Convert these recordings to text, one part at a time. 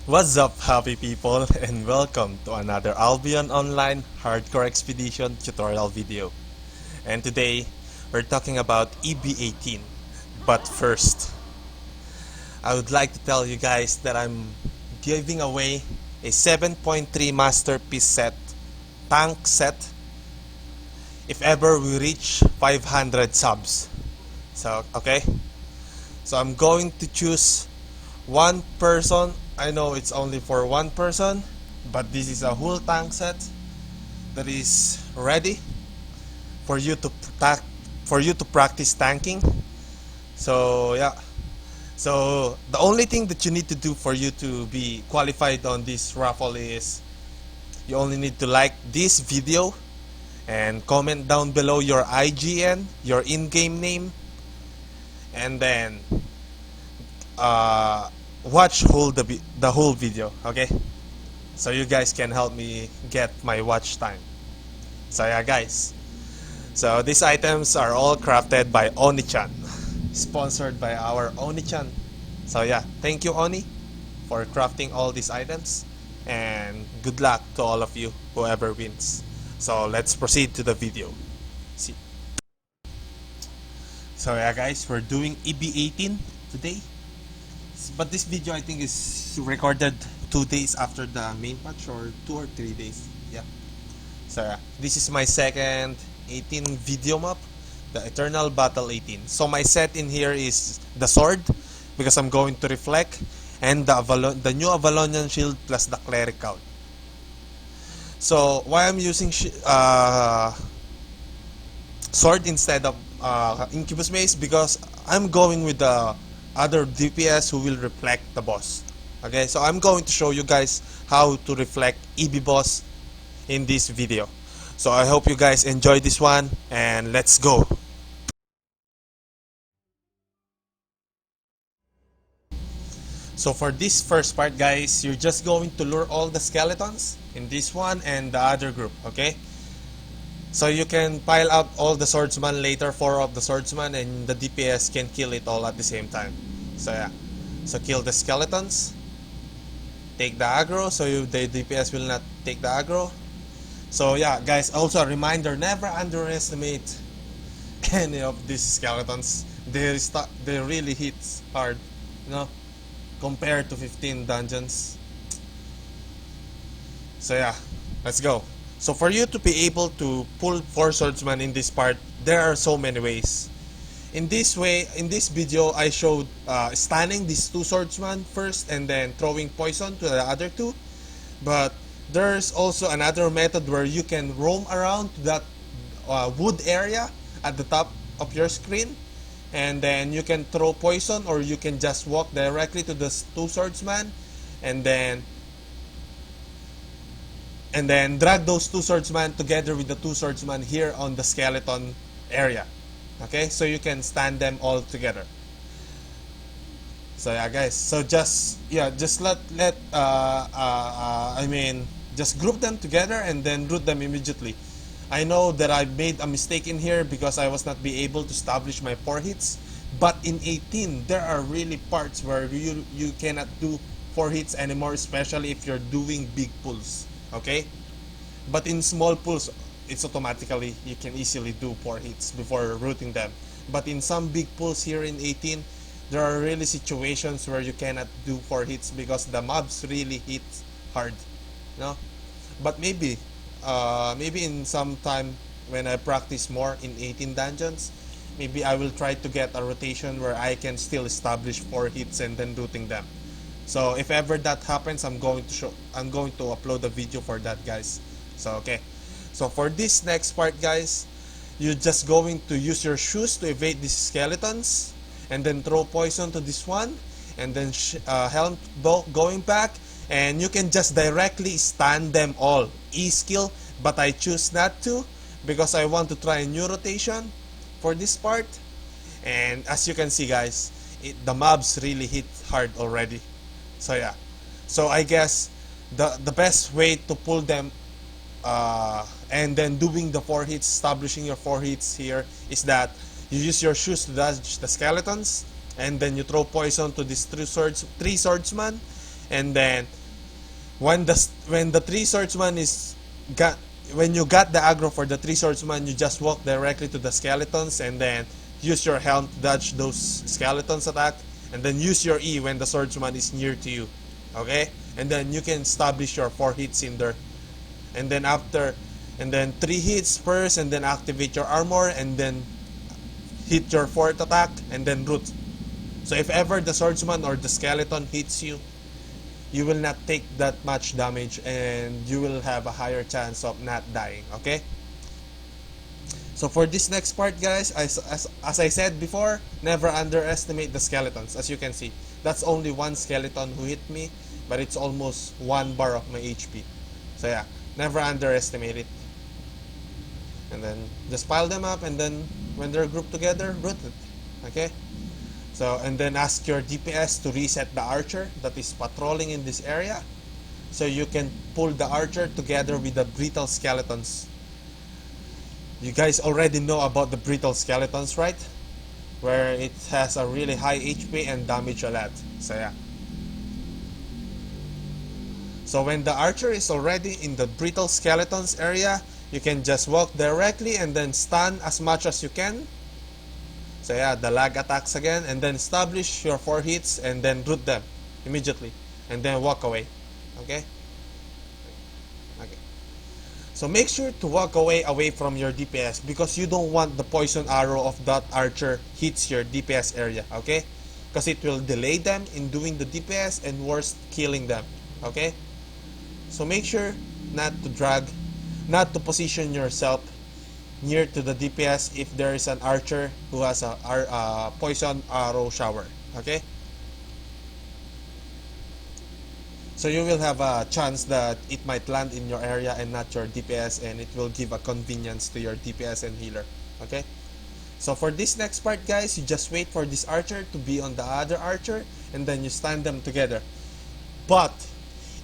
What's up, happy people, and welcome to another Albion Online Hardcore Expedition tutorial video. And today, we're talking about EB18. But first, I would like to tell you guys that I'm giving away a 7.3 masterpiece set, tank set, if ever we reach 500 subs. So, okay? So I'm going to choose one person. I know it's only for one person, but this is a whole tank set that is ready for you to practice tanking. So yeah. So the only thing that you need to do for you to be qualified on this raffle is you only need to like this video and comment down below your IGN, your in-game name, and then watch the whole video, okay? So you guys can help me get my watch time. So yeah, guys. So these items are all crafted by Oni-chan, sponsored by our Oni-chan. So yeah, thank you Oni for crafting all these items, and good luck to all of you, whoever wins. So let's proceed to the video. See. So yeah, guys, we're doing EB18 today. But this video I think is recorded 2 days after the main patch, or 2 or 3 days. Yeah. So yeah, this is my second 18 video map, the Eternal Battle 18. So my set in here is the sword, because I'm going to reflect, and the new Avalonian shield plus the cleric count. So why I'm using sword instead of Incubus Mace, because I'm going with the other DPS who will reflect the boss. Okay, so I'm going to show you guys how to reflect EB boss in this video. So I hope you guys enjoy this one, and let's go. So for this first part, guys, you're just going to lure all the skeletons in this one and the other group, okay? So you can pile up all the swordsman later, 4 of the swordsman, and the DPS can kill it all at the same time. So yeah, so kill the skeletons, take the aggro, so the DPS will not take the aggro. So yeah, guys, also a reminder, never underestimate any of these skeletons. They really hit hard, you know, compared to 15 dungeons. So yeah, let's go. So for you to be able to pull 4 swordsmen in this part, there are so many ways. In this video, I showed stunning these 2 swordsmen first and then throwing poison to the other 2. But there's also another method where you can roam around to that wood area at the top of your screen, and then you can throw poison, or you can just walk directly to the 2 swordsmen and then drag those 2 swordsmen together with the 2 swordsmen here on the skeleton area. Okay, so you can stand them all together. So yeah, guys, so just just group them together and then root them immediately. I know that I made a mistake in here because I was not be able to establish my 4 hits, but in 18 there are really parts where you cannot do 4 hits anymore, especially if you're doing big pulls. Okay, but in small pulls, it's automatically you can easily do 4 hits before rooting them. But in some big pulls here in 18, there are really situations where you cannot do 4 hits because the mobs really hit hard, you know. But maybe in some time when I practice more in 18 dungeons, maybe I will try to get a rotation where I can still establish 4 hits and then rooting them. So if ever that happens, I'm going to upload a video for that, guys. So okay. So for this next part, guys, you're just going to use your shoes to evade these skeletons, and then throw poison to this one, and then helm going back, and you can just directly stun them all. E-skill, but I choose not to because I want to try a new rotation for this part. And as you can see, guys, the mobs really hit hard already. So yeah, so I guess the best way to pull them and then doing the 4 hits, establishing your 4 hits here, is that you use your shoes to dodge the skeletons, and then you throw poison to these 3 swordsmen, and then When the three swordsman is got when you got the aggro for the three swordsman, you just walk directly to the skeletons and then use your helm to dodge those skeletons attack, and then use your E when the swordsman is near to you. Okay? And then you can establish your 4 hits in there. And then and then 3 hits first, and then activate your armor, and then hit your 4th attack, and then root. So if ever the swordsman or the skeleton hits you, you will not take that much damage and you will have a higher chance of not dying. Okay? So for this next part, guys, as I said before, never underestimate the skeletons. As you can see, that's only one skeleton who hit me, but it's almost 1 bar of my HP. So yeah, never underestimate it. And then just pile them up, and then when they're grouped together, root it. Okay? So, and then ask your DPS to reset the archer that is patrolling in this area, so you can pull the archer together with the brittle skeletons. You guys already know about the brittle skeletons, right? Where it has a really high HP and damage a lot. So yeah. So when the archer is already in the brittle skeletons area, you can just walk directly and then stun as much as you can. So yeah, the lag attacks again, and then establish your 4 hits and then root them immediately, and then walk away. Okay? Okay. So make sure to walk away from your DPS, because you don't want the poison arrow of that archer hits your DPS area. Okay? Because it will delay them in doing the DPS and worst, killing them. Okay? So make sure not to position yourself near to the DPS if there is an archer who has a poison arrow shower. Okay? So you will have a chance that it might land in your area and not your DPS, and it will give a convenience to your DPS and healer. Okay? So for this next part, guys, you just wait for this archer to be on the other archer, and then you stand them together. But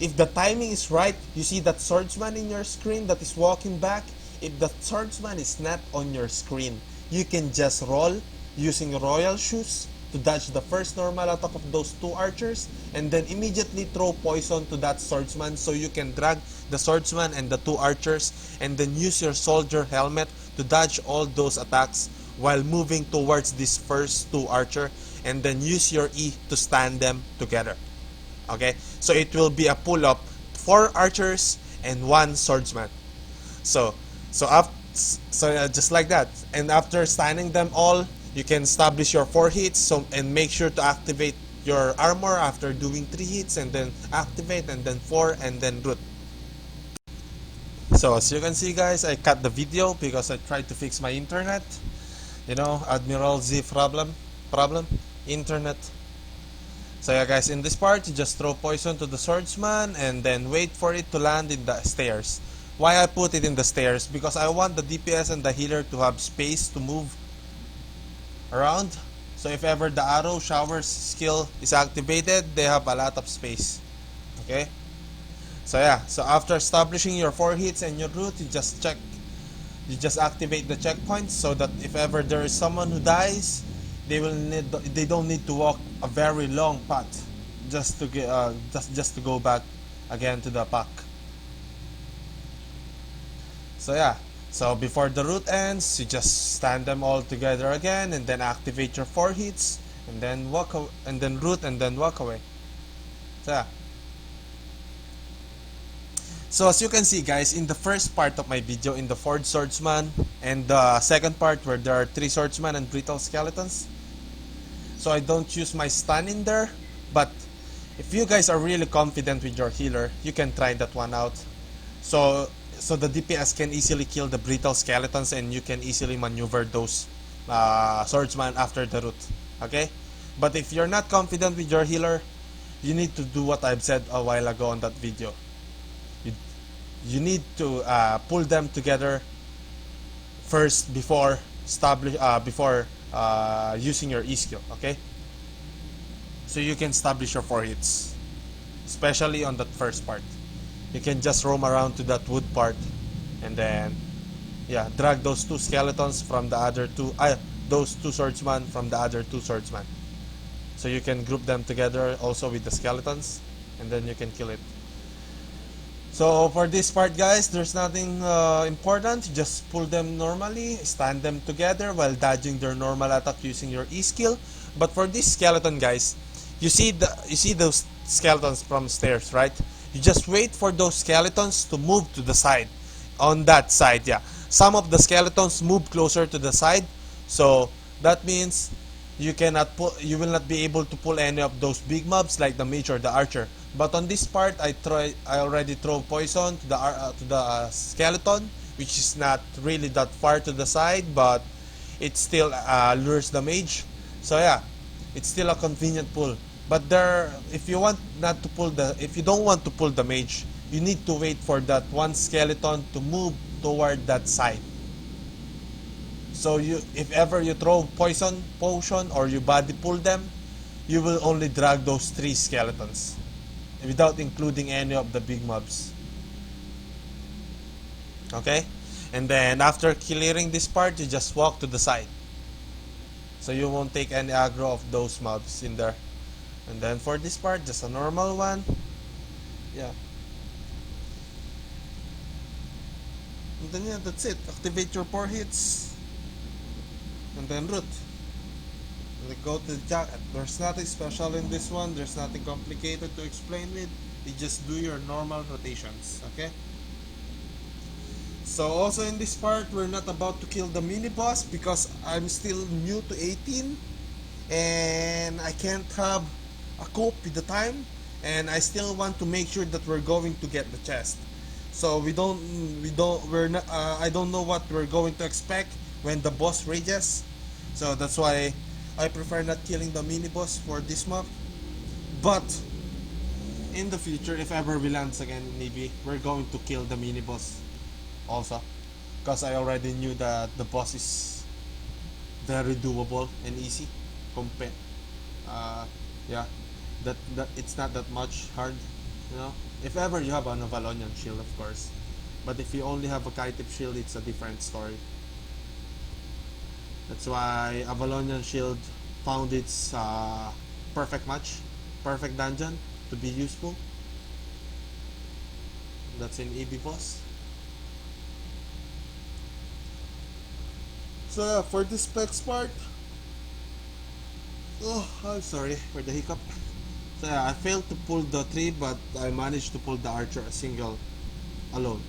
if the timing is right, you see that swordsman in your screen that is walking back. If the swordsman is not on your screen, you can just roll using royal shoes to dodge the first normal attack of those 2 archers, and then immediately throw poison to that swordsman, so you can drag the swordsman and the 2 archers, and then use your soldier helmet to dodge all those attacks while moving towards this first 2 archer, and then use your E to stand them together. Okay, so it will be a pull up 4 archers and 1 swordsman. So just like that. And after standing them all, you can establish your 4 hits. And make sure to activate your armor after doing 3 hits, and then activate, and then 4, and then root. So as you can see, guys, I cut the video because I tried to fix my internet. You know, Admiral Z problem, internet. So yeah, guys, in this part, you just throw poison to the swordsman and then wait for it to land in the stairs. Why I put it in the stairs? Because I want the DPS and the healer to have space to move around. So if ever the arrow showers skill is activated, they have a lot of space. Okay? So yeah, so after establishing your 4 hits and your root, you just activate the checkpoints, so that if ever there is someone who dies, they don't need to walk a very long path just to go back again to the pack. So yeah, so before the root ends, you just stand them all together again, and then activate your 4 hits, and then root, and then walk away. So yeah. So as you can see, guys, in the first part of my video, in the 4th swordsman, and the second part where there are 3 swordsman and brittle skeletons, so I don't use my stun in there. But if you guys are really confident with your healer, you can try that one out. So the DPS can easily kill the brittle skeletons, and you can easily maneuver those swordsman after the root. Okay? But if you're not confident with your healer, you need to do what I've said a while ago on that video. You need to pull them together first before using your E skill. Okay? So you can establish your 4 hits, especially on that first part. You can just roam around to that wood part, and then yeah, drag those 2 skeletons from the other 2 those 2 swordsmen from the other 2 swordsmen. So you can group them together also with the skeletons, and then you can kill it. So for this part, guys, there's nothing important. Just pull them normally, stand them together while dodging their normal attack using your E skill. But for this skeleton, guys, you see those skeletons from stairs, right? You just wait for those skeletons to move to the side. On that side, yeah. Some of the skeletons move closer to the side, so that means you will not be able to pull any of those big mobs like the mage or the archer. But on this part, I already throw poison to the skeleton, which is not really that far to the side, but it still lures the mage. So yeah, it's still a convenient pull. But if you want not to pull if you don't want to pull the mage, you need to wait for that one skeleton to move toward that side. So if ever you throw potion, or you body pull them, you will only drag those 3 skeletons, without including any of the big mobs. Okay? And then after clearing this part, you just walk to the side. So you won't take any aggro of those mobs in there. And then for this part, just a normal one. Yeah. And then yeah, that's it. Activate your 4 hits. And then root. And go to the jacket. There's nothing special in this one. There's nothing complicated to explain with. You just do your normal rotations. Okay? So also in this part, we're not about to kill the mini boss because I'm still new to 18 and I can't have a cope with the time, and I still want to make sure that we're going to get the chest. So we're not I don't know what we're going to expect when the boss rages. So that's why I prefer not killing the mini boss for this map. But in the future, if ever we land again in Navy, we're going to kill the mini boss also, because I already knew that the boss is very doable and easy compared yeah, that it's not that much hard, you know, if ever you have an Avalonian shield, of course. But if you only have a Kaitip shield, it's a different story. That's why Avalonian shield found its perfect match, perfect dungeon to be useful. That's in EB boss. So for this specs part, oh, I'm sorry for the hiccup. So yeah, I failed to pull the 3, but I managed to pull the archer a single alone.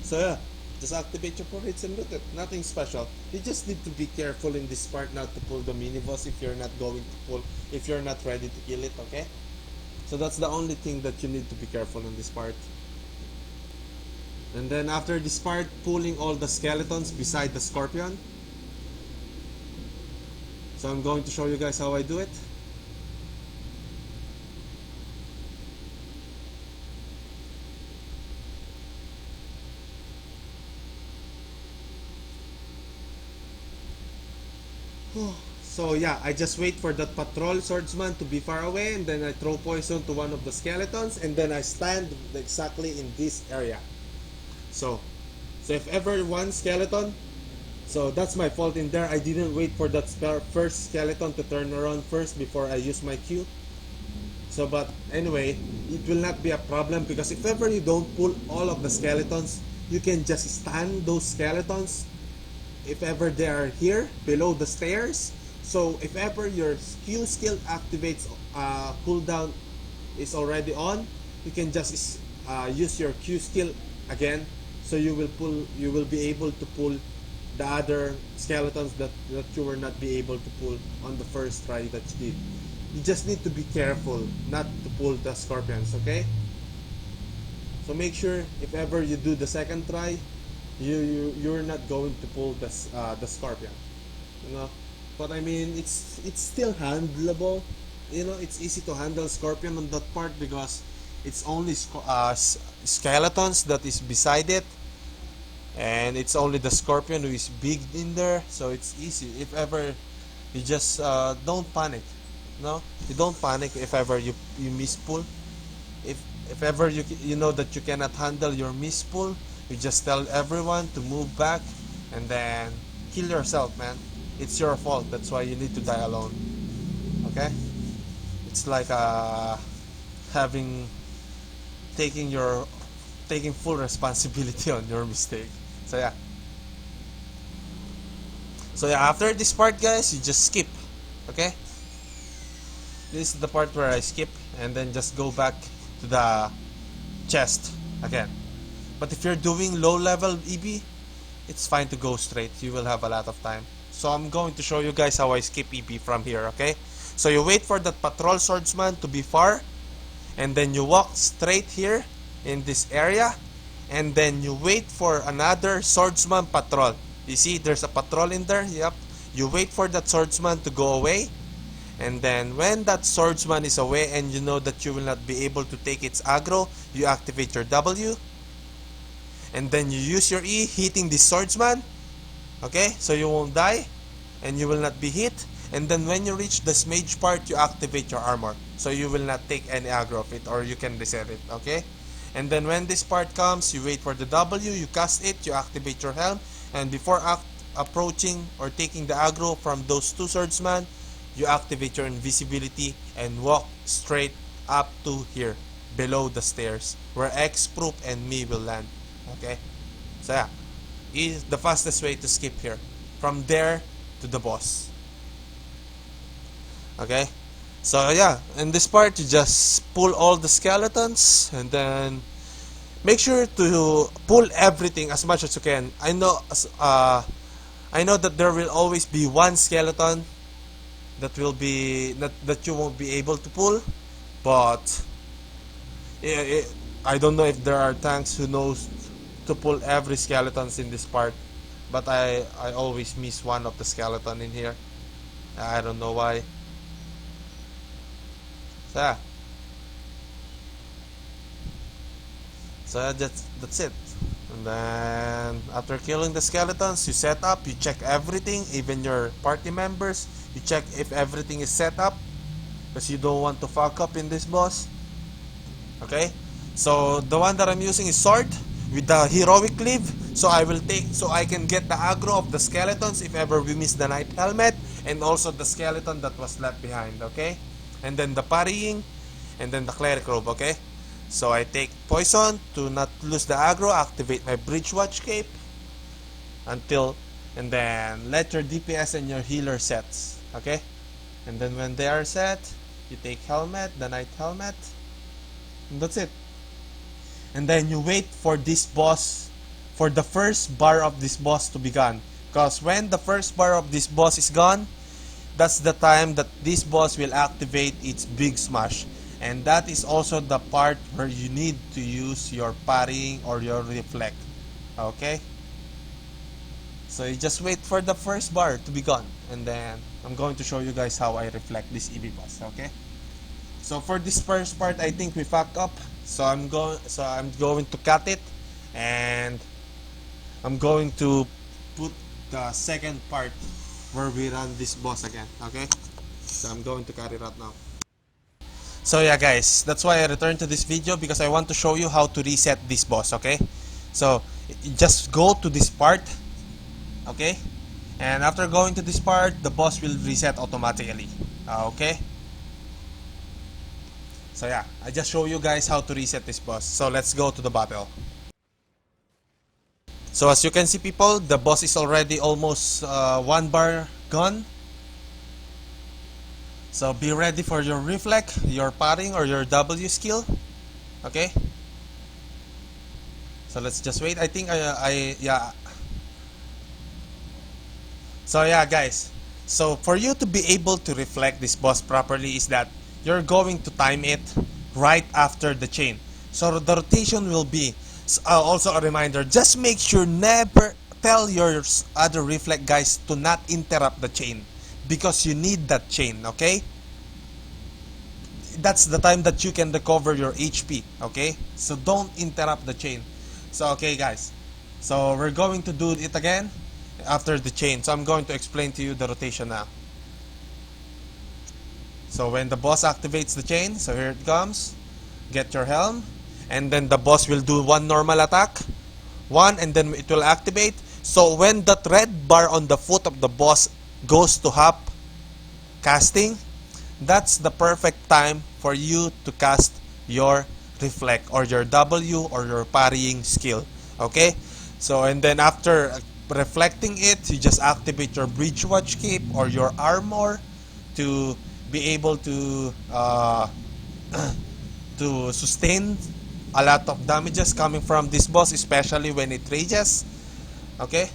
So yeah, just activate your 4 hits and root it. Nothing special. You just need to be careful in this part not to pull the mini boss if you're not going to pull, if you're not ready to kill it, okay? So that's the only thing that you need to be careful in this part. And then after this part, pulling all the skeletons beside the scorpion. So I'm going to show you guys how I do it. So yeah, I just wait for that patrol swordsman to be far away, and then I throw poison to one of the skeletons, and then I stand exactly in this area. So if ever one skeleton, so that's my fault in there. I didn't wait for that first skeleton to turn around first before I use my Q. So but anyway, it will not be a problem, because if ever you don't pull all of the skeletons, you can just stand those skeletons if ever they are here below the stairs. So if ever your Q skill activates, cooldown is already on, you can just use your Q skill again. So you will be able to pull the other skeletons that you were not be able to pull on the first try that you did. You just need to be careful not to pull the scorpions, okay? So make sure if ever you do the second try, you're not going to pull the scorpion, you know. But I mean, it's still handleable, you know. It's easy to handle scorpion on that part because it's only skeletons that is beside it, and it's only the scorpion who is big in there, so it's easy. If ever you just don't panic, no, you don't panic if ever you miss pull. If ever you know that you cannot handle your miss pull, you just tell everyone to move back and then kill yourself, man. It's your fault. That's why you need to die alone. Okay? It's like having taking your taking full responsibility on your mistake. So yeah. So yeah, after this part, guys, you just skip. Okay? This is the part where I skip and then just go back to the chest again. But if you're doing low level EB, it's fine to go straight. You will have a lot of time. So I'm going to show you guys how I skip EB from here, okay? So you wait for that patrol swordsman to be far, and then you walk straight here in this area, and then you wait for another swordsman patrol. You see there's a patrol in there? Yep. You wait for that swordsman to go away, and then when that swordsman is away and you know that you will not be able to take its aggro, you activate your W, and then you use your E hitting the swordsman, okay, so you won't die and you will not be hit. And then when you reach the mage part, you activate your armor, so you will not take any aggro of it, or you can reset it, okay? And then when this part comes, you wait for the W, you cast it, you activate your helm, and before approaching or taking the aggro from those two swordsmen, you activate your invisibility and walk straight up to here, below the stairs, where X-Proof and me will land. Okay, so yeah, is the fastest way to skip here, from there to the boss. Okay, so yeah, in this part you just pull all the skeletons, and then make sure to pull everything as much as you can. I know that there will always be one skeleton that will be that you won't be able to pull, but I don't know if there are tanks who knows to pull every skeletons in this part, but I always miss one of the skeleton in here. I don't know why. So yeah. So that's it. And then after killing the skeletons, you set up, you check everything, even your party members, you check if everything is set up, because you don't want to fuck up in this boss. Okay, so the one that I'm using is sword with the heroic cleave, so I can get the aggro of the skeletons if ever we miss the knight helmet, and also the skeleton that was left behind. Okay, and then the parrying, and then the cleric robe. Okay, so I take poison to not lose the aggro, activate my bridge watch cape and then let your DPS and your healer sets. Okay, and then when they are set, you take helmet, the knight helmet, and that's it. And then you wait for this boss, for the first bar of this boss to be gone, because when the first bar of this boss is gone, that's the time that this boss will activate its big smash. And that is also the part where you need to use your parrying or your reflect. Okay, so you just wait for the first bar to be gone, and then I'm going to show you guys how I reflect this EV boss. Okay, so for this first part, I think we fucked up, so I'm going to cut it, and I'm going to put the second part where we run this boss again. Okay, so I'm going to cut it out now. So yeah, guys, that's why I returned to this video, because I want to show you how to reset this boss. Okay, so just go to this part, okay, and after going to this part, the boss will reset automatically. Okay, so yeah, I just show you guys how to reset this boss. So let's go to the battle. So as you can see, people, the boss is already almost one bar gone. So be ready for your reflect, your parrying, or your W skill. Okay, so let's just wait. I think yeah. So yeah, guys, so for you to be able to reflect this boss properly is that you're going to time it right after the chain. So the rotation will be also a reminder, just make sure never tell your other reflect guys to not interrupt the chain, because you need that chain. Okay, that's the time that you can recover your HP. Okay, so don't interrupt the chain. So okay, guys, so we're going to do it again after the chain. So I'm going to explain to you the rotation now. So when the boss activates the chain, so here it comes, get your helm, and then the boss will do one normal attack, one, and then it will activate. So when that red bar on the foot of the boss goes to hop casting, that's the perfect time for you to cast your reflect, or your W, or your parrying skill. Okay, so and then after reflecting it, you just activate your bridge watch cape or your armor to be able to sustain a lot of damages coming from this boss, especially when it rages. Okay,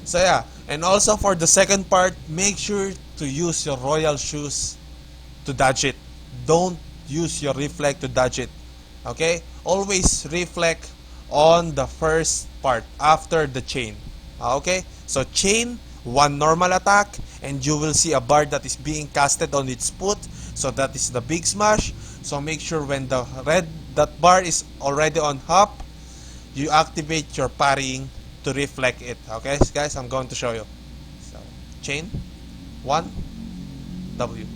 so yeah, and also for the second part, make sure to use your royal shoes to dodge it. Don't use your reflect to dodge it. Okay, always reflect on the first part after the chain. Okay, so chain one normal attack and you will see a bar that is being casted on its foot, so that is the big smash. So make sure when the red that bar is already on hop, you activate your parrying to reflect it. Okay guys, I'm going to show you. So chain 1 W.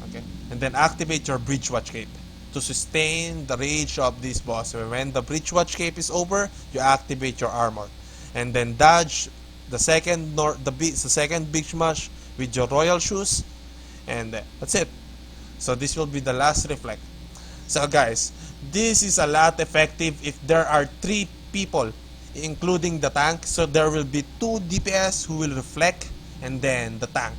Okay, and then activate your bridge watch cape to sustain the rage of this boss. So when the bridge watch cape is over, you activate your armor and then dodge the second big smash with your royal shoes, and that's it. So this will be the last reflect. So guys, this is a lot effective if there are 3 people including the tank. So there will be 2 DPS who will reflect and then the tank,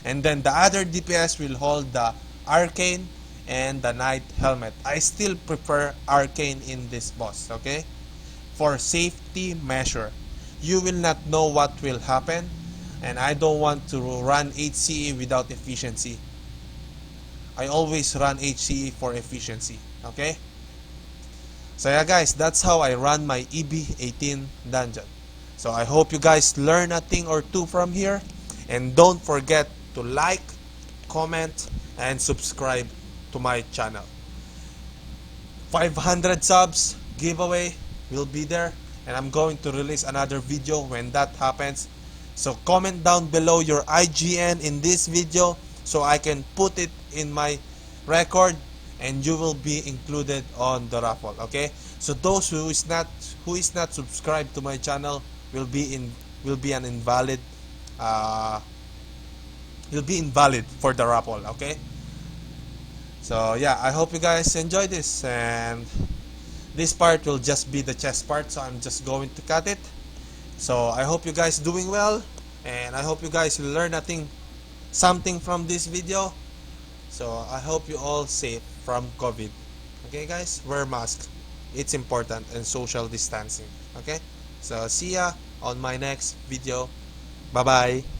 and then the other DPS will hold the arcane and the knight helmet. I still prefer arcane in this boss, okay, for safety measure. You will not know what will happen, and I don't want to run HCE without efficiency. I always run HCE for efficiency. Okay, so yeah guys, that's how I run my EB18 dungeon. So I hope you guys learn a thing or two from here, and don't forget to like, comment, and subscribe to my channel. 500 subs giveaway will be there, and I'm going to release another video when that happens. So comment down below your IGN in this video so I can put it in my record and you will be included on the raffle. Okay, so those who is not subscribed to my channel will be an invalid will be invalid for the raffle. Okay, so yeah, I hope you guys enjoy this, and this part will just be the chest part, so I'm just going to cut it. So I hope you guys doing well, and I hope you guys learn something from this video. So I hope you all safe from COVID. Okay guys, wear mask, it's important, and social distancing. Okay, so see ya on my next video. Bye bye.